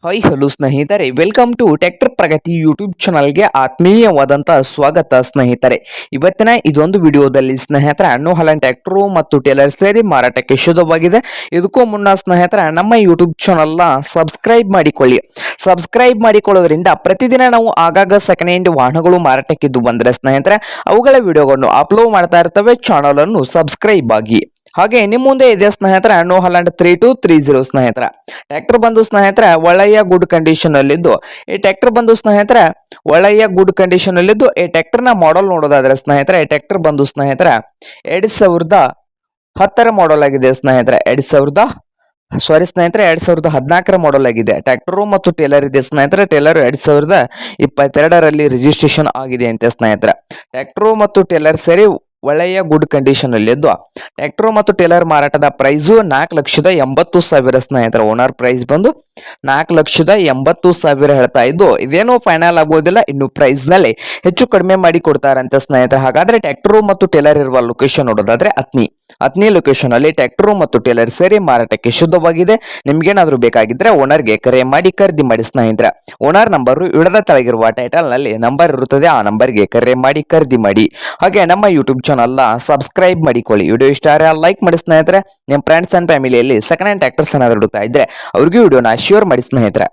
Hi hello ಸ್ನೇಹಿತರೆ, welcome to tractor Pragati YouTube ಚಾನಲ್ಗೆ ಆತ್ಮೀಯವಾದಂತಹ ಸ್ವಾಗತ ಸ್ನೇಹಿತರೆ. ಇವತ್ತಿನ ಇದೊಂದು ವಿಡಿಯೋದಲ್ಲಿ ಸ್ನೇಹಿತರೆ ನ್ಯೂ ಹಾಲೆಂಡ್ ಟ್ರ್ಯಾಕ್ಟರ್ ಮತ್ತು ಟೇಲರ್ ಸೇರಿ ಮಾರಾಟಕ್ಕೆ ಶುದ್ಧವಾಗಿದೆ. ಇದಕ್ಕೂ ಮುನ್ನ ಸ್ನೇಹಿತರೆ ನಮ್ಮ ಯೂಟ್ಯೂಬ್ ಚಾನಲ್ನ ಸಬ್ಸ್ಕ್ರೈಬ್ ಮಾಡಿಕೊಳ್ಳಿ. ಸಬ್ಸ್ಕ್ರೈಬ್ ಮಾಡಿಕೊಳ್ಳೋದ್ರಿಂದ ಪ್ರತಿದಿನ ನಾವು ಆಗಾಗ ಸೆಕೆಂಡ್ ಹ್ಯಾಂಡ್ ವಾಹನಗಳು ಮಾರಾಟಕ್ಕಿದ್ದು ಬಂದರೆ ಸ್ನೇಹಿತರೆ ಅವುಗಳ ವಿಡಿಯೋಗಳನ್ನು ಅಪ್ಲೋಡ್ ಮಾಡ್ತಾ ಇರ್ತವೆ. ಚಾನಲ್ ಅನ್ನು ಸಬ್ಸ್ಕ್ರೈಬ್ ಆಗಿ. ಹಾಗೆ ನಿಮ್ಮ ಮುಂದೆ ಇದೆ ಸ್ನೇಹಿತರೆ ನ್ಯೂ ಹಾಲೆಂಡ್ 3230 ಸ್ನೇಹಿತರ ಟ್ರ್ಯಾಕ್ಟರ್ ಬಂದು ಸ್ನೇಹಿತರೆ ಒಳ್ಳೆಯ ಗುಡ್ ಕಂಡೀಷನ್ ಅಲ್ಲಿದ್ದು ಈ ಟ್ರ್ಯಾಕ್ಟರ್ ಬಂದು ಸ್ನೇಹಿತರೆ ಒಳ್ಳೆಯ ಗುಡ್ ಕಂಡೀಷನ್ ಅಲ್ಲಿದ್ದು ಈ ಟ್ರ್ಯಾಕ್ಟರ್ ನ ಮಾಡೆಲ್ ನೋಡೋದಾದ್ರೆ ಸ್ನೇಹಿತರೆ ಈ ಟ್ರ್ಯಾಕ್ಟರ್ ಬಂದು ಸ್ನೇಹಿತರೆ 2010 ಮಾಡೆಲ್ ಆಗಿದೆ ಸ್ನೇಹಿತರೆ. 2014 ಮಾಡೆಲ್ ಆಗಿದೆ. ಟ್ರ್ಯಾಕ್ಟರ್ ಮತ್ತು ಟೇಲರ್ ಇದೆ ಸ್ನೇಹಿತರೆ. ಟೇಲರ್ 2022ರಲ್ಲಿ ರಿಜಿಸ್ಟ್ರೇಷನ್ ಆಗಿದೆ ಅಂತೆ ಸ್ನೇಹಿತರೆ. ಟ್ರ್ಯಾಕ್ಟರ್ ಮತ್ತು ಟೇಲರ್ ಸೇರಿ ಒಳ್ಳೆಯ ಗುಡ್ ಕಂಡೀಷನ್ ಅಲ್ಲಿದ್ದು ಟ್ರ್ಯಾಕ್ಟರ್ ಮತ್ತು ಟೇಲರ್ ಮಾರಾಟದ ಪ್ರೈಸ್ 4,80,000 ಸ್ನೇಹಿತರೆ. ಓನರ್ ಪ್ರೈಸ್ ಬಂದು 4,80,000 ಹೇಳ್ತಾ ಇದ್ದು ಇದೇನು ಫೈನಲ್ ಆಗೋದಿಲ್ಲ, ಇನ್ನು ಪ್ರೈಸ್ ನಲ್ಲಿ ಹೆಚ್ಚು ಕಡಿಮೆ ಮಾಡಿ ಕೊಡ್ತಾರಂತೆ ಸ್ನೇಹಿತರೆ. ಹಾಗಾದ್ರೆ ಟ್ರ್ಯಾಕ್ಟರ್ ಮತ್ತು ಟೇಲರ್ ಇರುವ ಲೊಕೇಶನ್ ನೋಡೋದಾದ್ರೆ ಅತ್ನಿ ಲೊಕೇಶನ್ ಅಲ್ಲಿ ಟ್ರ್ಯಾಕ್ಟರ್ ಮತ್ತು ಟೇಲರ್ ಸೇರಿ ಮಾರಾಟಕ್ಕೆ ಶುದ್ಧವಾಗಿದೆ. ನಿಮ್ಗೇನಾದ್ರೂ ಬೇಕಾಗಿದ್ರೆ ಓನರ್ಗೆ ಕರೆ ಮಾಡಿ ಖರೀದಿ ಮಾಡಿ ಸ್ನೇಹಿತರೆ. ಓನರ್ ನಂಬರ್ ಇಡದ ಕೆಳಗಿರುವ ಟೈಟಲ್ ನಲ್ಲಿ ನಂಬರ್ ಇರುತ್ತದೆ, ಆ ನಂಬರ್ಗೆ ಕರೆ ಮಾಡಿ ಖರೀದಿ ಮಾಡಿ. ಹಾಗೆ ನಮ್ಮ ಯೂಟ್ಯೂಬ್ ಚಾನಲ್ ಸಬ್ಸ್ಕ್ರೈಬ್ ಮಾಡಿಕೊಳ್ಳಿ. ವಿಡಿಯೋ ಇಷ್ಟ ಆದರೆ ಲೈಕ್ ಮಾಡಿ ಸ್ನೇಹಿತರೆ. ನಿಮ್ಮ ಫ್ರೆಂಡ್ಸ್ ಅಂಡ್ ಫ್ಯಾಮಿಲಿಯಲ್ಲಿ ಸೆಕೆಂಡ್ ಹ್ಯಾಂಡ್ ಟ್ರ್ಯಾಕ್ಟರ್ಸ್ ಏನಾದ್ರು ಹುಡುಕ್ತಾ ಇದ್ರೆ ಅವ್ರಿಗೂ ವಿಡಿಯೋನ ಶೇರ್ ಮಾಡಿ ಸ್ನೇಹಿತರೆ.